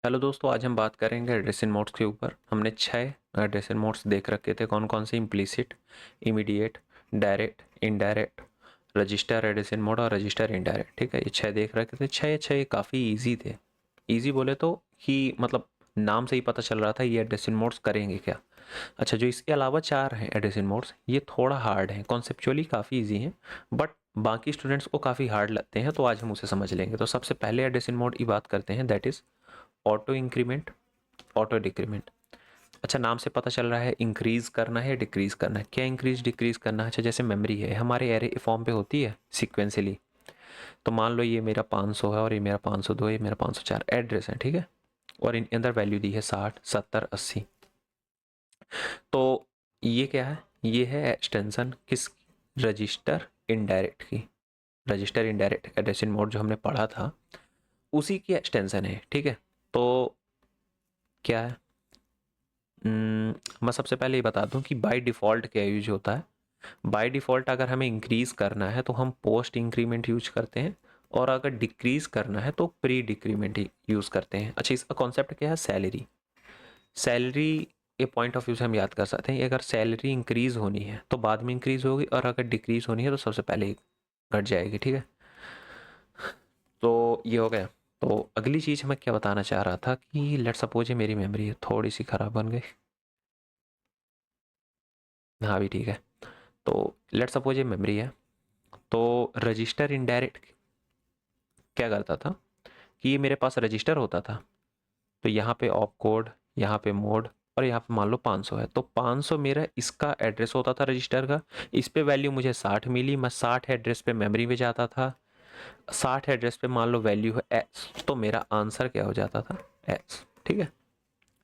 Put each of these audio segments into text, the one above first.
Hello दोस्तों, आज हम बात करेंगे एड्रेसिंग मोड्स के ऊपर। हमने 6 एड्रेसिंग मोड्स देख रखे थे। कौन कौन से? Implicit, immediate, direct, indirect, register addressing mode और रजिस्टर इनडायरेक्ट। ठीक है, ये 6 देख रखे थे। 6 काफ़ी इजी थे। इजी बोले तो कि मतलब नाम से ही पता चल रहा था ये एड्रेसिंग मोड्स करेंगे क्या। अच्छा, जो इसके अलावा 4 हैं एड्रेसिंग मोड्स, ये थोड़ा हार्ड हैं। कॉन्सेप्चुअली काफ़ी इजी हैं, बट बाकी स्टूडेंट्स को काफ़ी हार्ड लगते हैं, तो आज हम उसे समझ लेंगे। तो सबसे पहले एड्रेसिंग मोड की बात करते हैं, that is auto increment, auto decrement. अच्छा, नाम से पता चल रहा है इंक्रीज करना है, डिक्रीज करना है। क्या इंक्रीज डिक्रीज करना है? अच्छा, जैसे मेमोरी है हमारे एरे फॉर्म पे होती है सिक्वेंसली। तो मान लो ये मेरा 500 है और ये मेरा 502, ये मेरा 504 एड्रेस है, ठीक है। और इनके अंदर वैल्यू दी है 60, 70, 80। तो ये क्या है? ये है एक्सटेंशन किस? रजिस्टर इनडायरेक्ट की। रजिस्टर इनडायरेक्ट एड्रेसिंग मोड जो हमने पढ़ा था उसी की एक्सटेंशन है, ठीक है। तो क्या है? मैं सबसे पहले ये बता दूं कि बाय डिफ़ॉल्ट क्या यूज होता है। बाय डिफ़ॉल्ट अगर हमें इंक्रीज करना है तो हम पोस्ट इंक्रीमेंट यूज करते हैं, और अगर डिक्रीज करना है तो प्री डिक्रीमेंट यूज करते हैं। अच्छा, इसका कॉन्सेप्ट क्या है? सैलरी। सैलरी के पॉइंट ऑफ व्यू से हम याद कर सकते हैं, अगर सैलरी इंक्रीज होनी है तो बाद में इंक्रीज होगी, और अगर डिक्रीज होनी है तो सबसे पहले घट जाएगी, ठीक है। तो ये हो गया। तो अगली चीज़ मैं क्या बताना चाह रहा था कि लेट सपोज ये मेरी मेमोरी है, थोड़ी सी ख़राब बन गई। हाँ भी ठीक है। तो लेट सपोज ये मेमोरी है। तो रजिस्टर इनडायरेक्ट क्या करता था कि ये मेरे पास रजिस्टर होता था। तो यहाँ पे ऑप कोड, यहाँ पे मोड, और यहाँ पे मान लो 500 है, तो 500 मेरा इसका एड्रेस होता था रजिस्टर का। इस पे वैल्यू मुझे 60 मिली, मैं 60 एड्रेस पे मेमोरी में जाता था। 60 एड्रेस पे मान लो वैल्यू है एक्स, तो मेरा आंसर क्या हो जाता था? एक्स, ठीक है।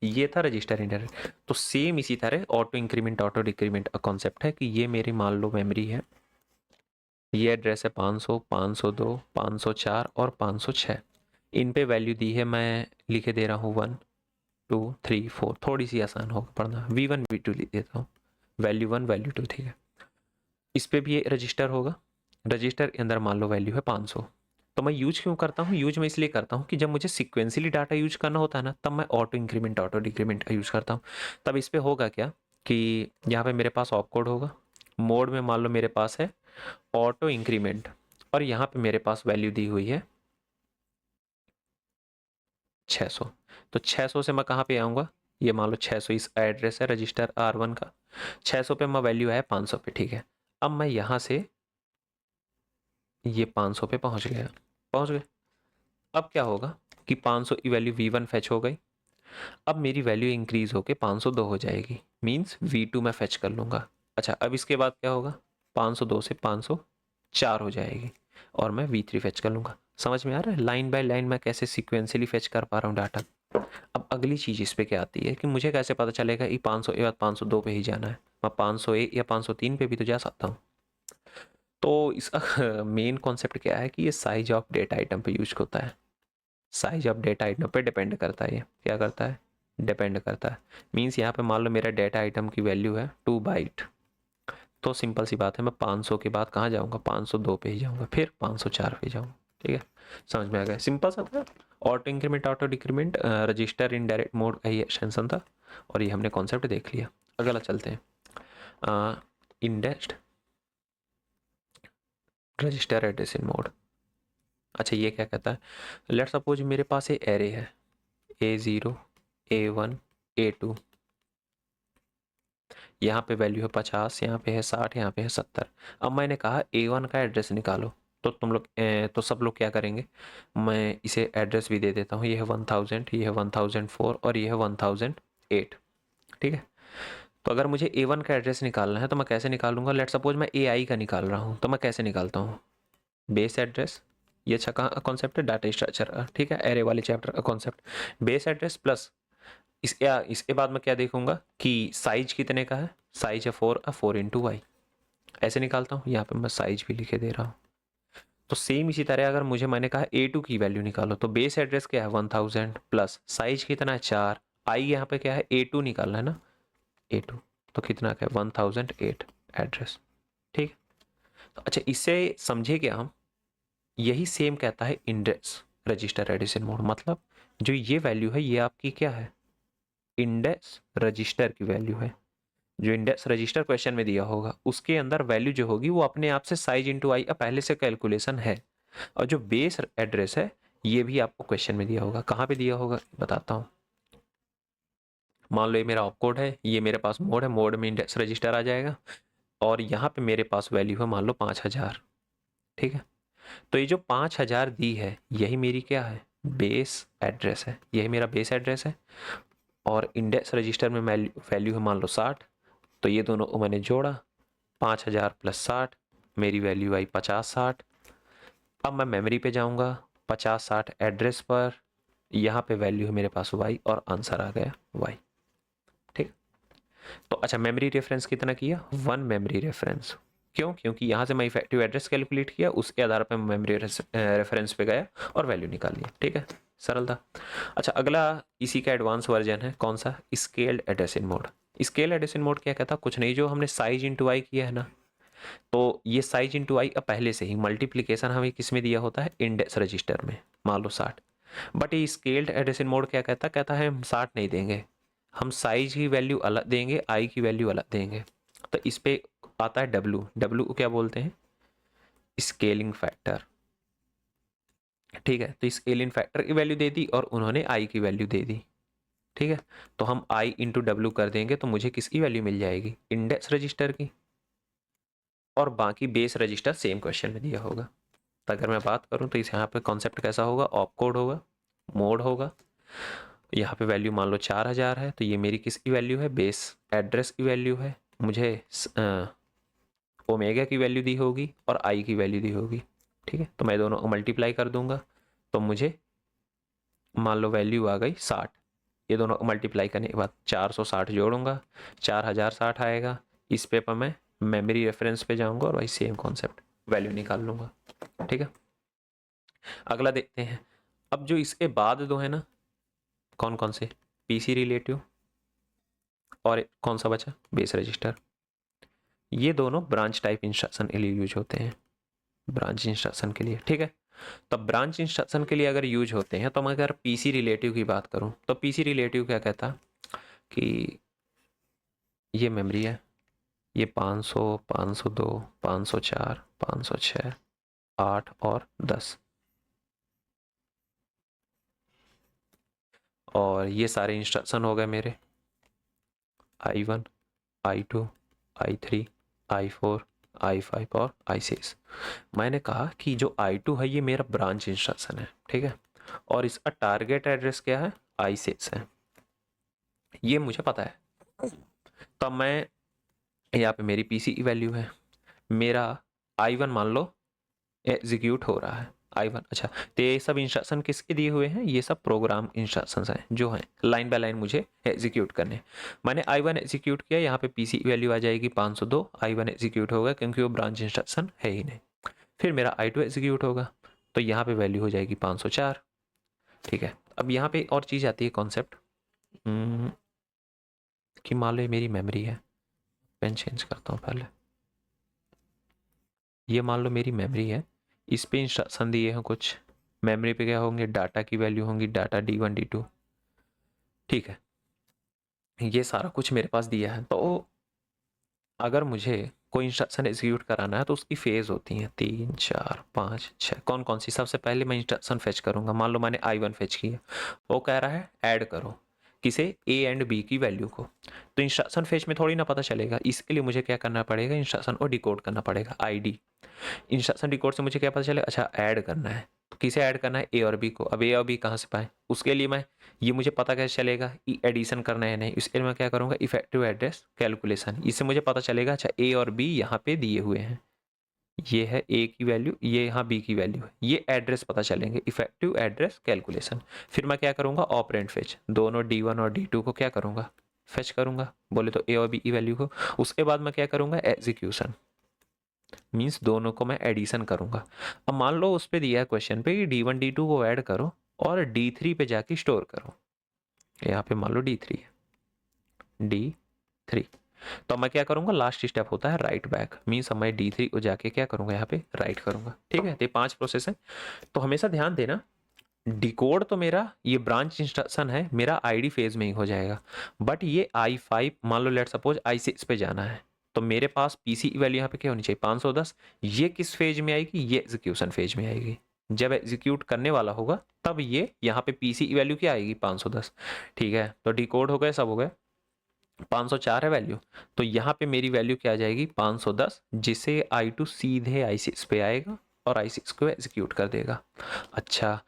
ये था रजिस्टर इनडायरेक्ट। तो सेम इसी तरह ऑटो इंक्रीमेंट ऑटो डिक्रीमेंट का कॉन्सेप्ट है कि ये मेरी मान लो मेमोरी है, ये एड्रेस है 500, 502, 504 और 506। इन पे वैल्यू दी है, मैं लिखे दे रहा हूँ 1, 2, 3, 4। थोड़ी सी आसान होगा पढ़ना, V1 V2 लिख देता हूँ। वैल्यू 1, वैल्यू 2, ठीक है। इस पे भी ये रजिस्टर होगा। रजिस्टर के अंदर मान लो वैल्यू है 500। तो मैं यूज क्यों करता हूँ? यूज मैं इसलिए करता हूँ कि जब मुझे सिक्वेंसली डाटा यूज करना होता है ना, तब मैं ऑटो इंक्रीमेंट ऑटो डिक्रीमेंट का यूज करता हूँ। तब इस पे होगा क्या कि यहाँ पे मेरे पास ऑप कोड होगा, मोड में मान लो मेरे पास है ऑटो इंक्रीमेंट, और यहाँ पे मेरे पास वैल्यू दी हुई है 600। तो 600 से मैं कहाँ पे आऊँगा? ये मान लो 600 इस एड्रेस है रजिस्टर R1 का। 600 पे मैं वैल्यू है 500 पे, ठीक है। अब मैं यहाँ से ये 500 पे पहुँच गया, पहुँच गए। अब क्या होगा कि 500 की वैल्यू V1 फेच हो गई। अब मेरी वैल्यू इंक्रीज होके 502 हो जाएगी, मीन्स V2 मैं फेच कर लूँगा। अच्छा, अब इसके बाद क्या होगा? 502 से 504 हो जाएगी, और मैं V3 फेच कर लूँगा। समझ में आ रहा है लाइन बाय लाइन मैं कैसे सीक्वेंशियली फेच कर पा रहा हूँ डाटा। अब अगली चीज़ इस पे क्या आती है कि मुझे कैसे पता चलेगा कि 500 के बाद 502 पे ही जाना है? मैं 501 या 503 पे भी तो जा सकता हूँ। तो इसका मेन कॉन्सेप्ट क्या है कि ये साइज ऑफ डेटा आइटम पे यूज होता है। साइज ऑफ डेटा आइटम पे डिपेंड करता है। ये क्या करता है? डिपेंड करता है। मीन्स यहाँ पे मान लो मेरा डेटा आइटम की वैल्यू है 2 बाइट। तो सिंपल सी बात है, मैं 500 के बाद कहाँ जाऊँगा? 502 पे ही जाऊँगा, फिर 504 पे जाऊँगा, ठीक है। समझ में आ गया? सिंपल सा था। Auto increment auto decrement register indirect mode का ही एक्सटेंशन था, और ये हमने कॉन्सेप्ट देख लिया। अगला चलते हैं, इंडेक्स्ड रजिस्टर एड्रेसिंग मोड। अच्छा, ये क्या कहता है? लेट सपोज मेरे पास ये एरे है A0, A1, A2। यहाँ पे वैल्यू है 50, यहाँ पे है 60, यहाँ पे है 70। अब मैंने कहा A1 का एड्रेस निकालो, तो तुम लोग तो सब लोग क्या करेंगे? मैं इसे एड्रेस भी दे देता हूँ। ये है 1000, ये है 1004 और ये है 1008, ठीक है। तो अगर मुझे A1 का एड्रेस निकालना है तो मैं कैसे निकालूंगा? लेट सपोज मैं AI का निकाल रहा हूँ, तो मैं कैसे निकालता हूँ? Base address. ये अच्छा कहाँ कॉन्सेप्ट है? डाटा स्ट्रक्चर का, ठीक है, एरे वाले चैप्टर का कॉन्सेप्ट। बेस एड्रेस प्लस इसके बाद मैं क्या देखूंगा कि साइज कितने का है? साइज है 4, 4 इंटू वाई। ऐसे निकालता हूँ। यहाँ पे मैं साइज भी लिखे दे रहा हूँ। तो सेम इसी तरह अगर मुझे मैंने कहा A2 की वैल्यू निकालो, तो बेस एड्रेस क्या है? 1000 प्लस साइज कितना है? 4। आई यहाँ पे क्या है? A2 निकालना है ना, A2। तो कितना का है? 1008 एड्रेस, ठीक है। तो अच्छा, इससे समझे क्या हम? यही सेम कहता है इंडेक्स रजिस्टर एडिशन मोड। मतलब जो ये वैल्यू है ये आपकी क्या है, इंडेक्स रजिस्टर की वैल्यू है। जो इंडेक्स रजिस्टर क्वेश्चन में दिया होगा उसके अंदर वैल्यू जो होगी वो अपने आप से साइज इंटू आई पहले से कैलकुलेशन है। और जो बेस एड्रेस है ये भी आपको क्वेश्चन में दिया होगा। कहाँ पे दिया होगा बताता हूँ। मान लो ये मेरा ऑपकोड है, ये मेरे पास मोड है, मोड में इंडेक्स रजिस्टर आ जाएगा और यहाँ पे मेरे पास वैल्यू है मान लो 5000। ठीक है, तो ये जो 5000 दी है यही मेरी क्या है, बेस एड्रेस है, यही मेरा बेस एड्रेस है। और इंडेक्स रजिस्टर में वैल्यू है मान लो 60, तो ये दोनों मैंने जोड़ा, 5000 प्लस 60, मेरी वैल्यू आई 5060। अब मैं मेमोरी पे जाऊंगा, 5060 एड्रेस पर, यहाँ पे वैल्यू है मेरे पास वाई और आंसर आ गया वाई। ठीक, तो अच्छा मेमोरी रेफरेंस कितना किया, 1 मेमोरी रेफरेंस। क्यों, क्योंकि यहाँ से मैं इफेक्टिव एड्रेस कैलकुलेट किया, उसके आधार पर मेमोरी रेफरेंस पे गया और वैल्यू निकाल लिया। ठीक है, सरल था। अच्छा अगला इसी का एडवांस वर्जन है, कौन सा, scaled edition mode. Scale edition mode क्या कहता, कुछ नहीं, जो हमने साइज इंटू आई किया है ना, तो ये साइज इंटू आई अब पहले से ही मल्टीप्लीकेशन हमें किस में दिया होता है, इंडेक्स रजिस्टर में, मान लो 60। बट ये स्केल्ड एडिशन मोड क्या कहता, कहता है हम 60 नहीं देंगे, हम साइज की वैल्यू अलग देंगे, आई की वैल्यू अलग देंगे। तो इस पे आता है डब्ल्यू, डब्ल्यू को क्या बोलते हैं, स्केलिंग फैक्टर। ठीक है, तो स्केलिंग फैक्टर की वैल्यू दे दी और उन्होंने आई की वैल्यू दे दी। ठीक है, तो हम आई इंटू डब्ल्यू कर देंगे तो मुझे किसकी वैल्यू मिल जाएगी, इंडेक्स रजिस्टर की। और बाकी बेस रजिस्टर सेम क्वेश्चन में दिया होगा। तो अगर मैं बात करूं तो इस यहाँ पे कॉन्सेप्ट कैसा होगा, ऑप कोड होगा, मोड होगा, यहाँ पे वैल्यू मान लो 4000 है, तो ये मेरी किसकी वैल्यू है, बेस एड्रेस की वैल्यू है। मुझे ओमेगा की वैल्यू दी होगी और आई की वैल्यू दी होगी। ठीक है, तो मैं दोनों मल्टीप्लाई कर दूंगा तो मुझे मान लो वैल्यू आ गई 60। ये दोनों मल्टीप्लाई करने के बाद 460 जोड़ूंगा, 4060 आएगा। इस पे पर मैं मेमोरी रेफरेंस पे जाऊंगा और वही सेम कॉन्सेप्ट वैल्यू निकाल लूंगा। ठीक है, अगला देखते हैं। अब जो इसके बाद दो है ना, कौन कौन से, पीसी रिलेटिव और कौन सा बचा, बेस रजिस्टर। ये दोनों ब्रांच टाइप इंस्ट्रक्शन के लिए यूज होते हैं, ब्रांच इंस्ट्रक्शन के लिए। ठीक है, तो ब्रांच इंस्ट्रक्शन के लिए अगर यूज होते हैं, तो मैं अगर पीसी रिलेटिव की बात करूं तो पीसी रिलेटिव क्या कहता कि ये मेमोरी है, ये 500, 502, 504, 506, 8 और 10, और ये सारे इंस्ट्रक्शन हो गए मेरे I1, I2, I3, I4, I5 और I6। मैंने कहा कि जो I2 है ये मेरा ब्रांच इंस्ट्रक्शन है। ठीक है, और इसका टारगेट एड्रेस क्या है, I6 है, ये मुझे पता है। तब मैं यहाँ पे मेरी पीसी की वैल्यू है, मेरा I1 मान लो एग्जीक्यूट हो रहा है, I1। अच्छा, तो ये सब इंस्ट्रक्शन किसके दिए हुए हैं, ये सब प्रोग्राम इंस्ट्रक्शंस हैं जो हैं लाइन बाय लाइन मुझे एग्जीक्यूट करने। मैंने I1 एग्जीक्यूट किया, यहाँ पे पीसी वैल्यू आ जाएगी 502, I1 एग्जीक्यूट होगा क्योंकि वो ब्रांच इंस्ट्रक्शन है ही नहीं। फिर मेरा I2 एग्जीक्यूट होगा तो यहाँ पे वैल्यू हो जाएगी 504। ठीक है, अब यहाँ पे और चीज़ आती है कॉन्सेप्ट कि मान लो मेरी मेमोरी है, पेन चेंज करता हूँ पहले, ये मान लो मेरी मेमोरी है, इस पे इंस्ट्रक्शन दिए हैं कुछ, मेमोरी पे क्या होंगे, डाटा की वैल्यू होंगी, डाटा D1 D2। ठीक है, ये सारा कुछ मेरे पास दिया है। तो अगर मुझे कोई इंस्ट्रक्शन एग्जीक्यूट कराना है तो उसकी फेज होती हैं 3, 4, 5, 6। कौन कौन सी, सबसे पहले मैं इंस्ट्रक्शन फेच करूंगा, मान लो मैंने I1 फेच किया, वो कह रहा है ऐड करो किसे, A एंड B की वैल्यू को। तो इंस्ट्रक्शन फेच में थोड़ी ना पता चलेगा, इसके लिए मुझे क्या करना पड़ेगा, इंस्ट्रक्शन को डिकोड करना पड़ेगा, ID। इंस्ट्रक्शन डिकोड से मुझे क्या पता चले, अच्छा ऐड करना है, तो किसे ऐड करना है, ए और बी को। अब ए और बी कहाँ से पाए, उसके लिए मैं, ये मुझे पता कैसे चलेगा एडिशन करना है नहीं, इसके लिए मैं क्या करूँगा, इफेक्टिव एड्रेस कैलकुलेशन, इससे मुझे पता चलेगा अच्छा ए और बी यहाँ पे दिए हुए हैं, ये है ए की वैल्यू, ये यहाँ बी की वैल्यू है, ये एड्रेस पता चलेंगे, इफेक्टिव एड्रेस कैलकुलेशन। फिर मैं क्या करूँगा, ऑपरेंड फेच, दोनों D1 और D2 को क्या करूँगा, फेच करूँगा, बोले तो ए और बी की वैल्यू को। उसके बाद मैं क्या करूँगा, एग्जीक्यूशन, मीन्स दोनों को मैं एडिशन करूंगा। अब मान लो उस पे दिया है क्वेश्चन पे कि D1 D2 को ऐड करो और D3 पे जाके स्टोर करो, यहाँ पे मान लो D3 है, D3, तो मैं क्या करूंगा, लास्ट स्टेप होता है राइट बैक, मीन्स मैं D3 को जाके क्या करूंगा, यहाँ पे राइट करूंगा। ठीक है, तो ये 5 प्रोसेस है। तो हमेशा ध्यान देना डिकोड तो मेरा ये ब्रांच इंस्ट्रक्शन है, मेरा आईडी फेज में ही हो जाएगा, बट ये i5 मान लो लेट सपोज i6 पे जाना है, तो मेरे पास पीसी वैल्यू यहाँ पे क्या होनी चाहिए 510। ये किस फेज में आएगी, ये एग्जीक्यूशन फेज में आएगी। जब एग्जीक्यूट करने वाला होगा तब ये यहाँ पे पीसी वैल्यू क्या आएगी 510। ठीक है, तो डिकोड हो गए, सब हो गए। 504 है वैल्यू, तो यहाँ पे मेरी वैल्यू क्या आ जाएगी 510, जिसे i2 सीधे i6 पे आएगा और i6 को एग्जीक्यूट कर देगा। अच्छा,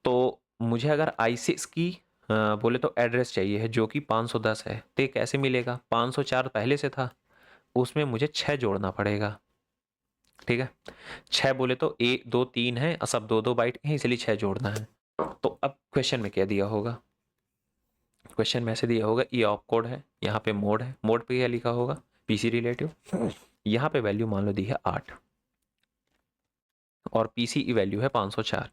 तो मुझे अगर i6 की बोले तो एड्रेस चाहिए है जो कि 510 है, तो ये कैसे मिलेगा? 504 पहले से था, उसमें मुझे 6 जोड़ना पड़ेगा। ठीक है, 6 बोले तो 1 2 3 है, सब 2 बाइट हैं, इसलिए 6 जोड़ना है। तो अब क्वेश्चन में क्या दिया होगा? क्वेश्चन में ऐसे दिया होगा ये ऑप कोड है, यहाँ पे मोड है, मोड पे क्या लिखा होगा पीसी रिलेटिव। यहाँ पे वैल्यू मान लो दी है 8 और पीसी वैल्यू है 504।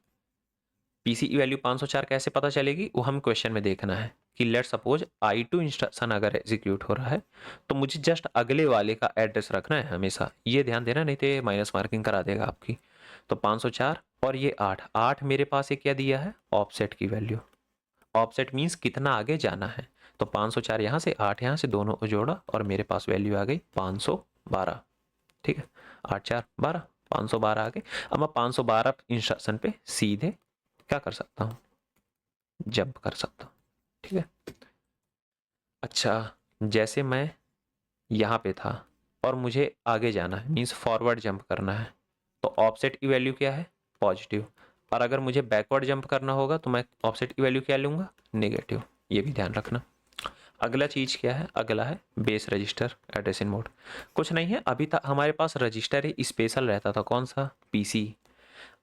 पीसी वैल्यू 504 कैसे पता चलेगी वो हम क्वेश्चन में देखना है कि लेट सपोज i2 इंस्ट्रक्शन अगर एग्जीक्यूट हो रहा है तो मुझे जस्ट अगले वाले का एड्रेस रखना है हमेशा, ये ध्यान देना, नहीं तो माइनस मार्किंग करा देगा आपकी। तो 504 और ये 8 मेरे पास एक क्या दिया है ऑफसेट की वैल्यू। ऑफसेट मीन्स कितना आगे जाना है, तो 504 यहाँ से 8 यहाँ से दोनों को जोड़ा और मेरे पास वैल्यू आ गई 512। ठीक है, 8 4 12, 512 आ गए। अब मैं 512 इंस्ट्रक्शन पे सीधे क्या कर सकता हूँ, जंप कर सकता हूँ। ठीक है, अच्छा जैसे मैं यहाँ पे था और मुझे आगे जाना है मीन्स फॉरवर्ड जंप करना है, तो ऑफसेट की वैल्यू क्या है पॉजिटिव, और अगर मुझे बैकवर्ड जंप करना होगा तो मैं ऑफसेट की वैल्यू क्या लूँगा नेगेटिव, ये भी ध्यान रखना। अगला चीज़ क्या है, अगला है base register address in mode. कुछ नहीं है, अभी तक हमारे पास रजिस्टर ही स्पेशल रहता था, कौन सा पीसी।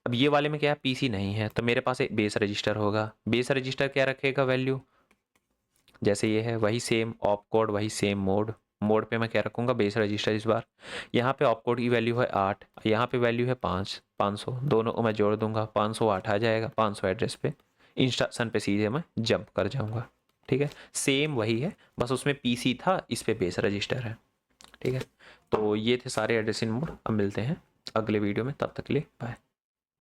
अब ये वाले में क्या है पीसी नहीं है, तो मेरे पास एक बेस रजिस्टर होगा। बेस रजिस्टर क्या रखेगा वैल्यू, जैसे ये है वही सेम ऑप कोड, वही सेम मोड। मोड पे मैं क्या रखूँगा बेस रजिस्टर इस बार। यहाँ पे ऑप कोड की वैल्यू है 8, यहाँ पे वैल्यू है 500, दोनों को मैं जोड़ दूंगा 508 आ जाएगा। 500 एड्रेस पे इंस्ट्रक्शन पे सीधे मैं जंप कर जाऊँगा। ठीक है, सेम वही है, बस उसमें पीसी था, इस पे बेस रजिस्टर है। ठीक है, तो ये थे सारे एड्रेस इन मोड। अब मिलते हैं अगले वीडियो में, तब तक के लिए बाय।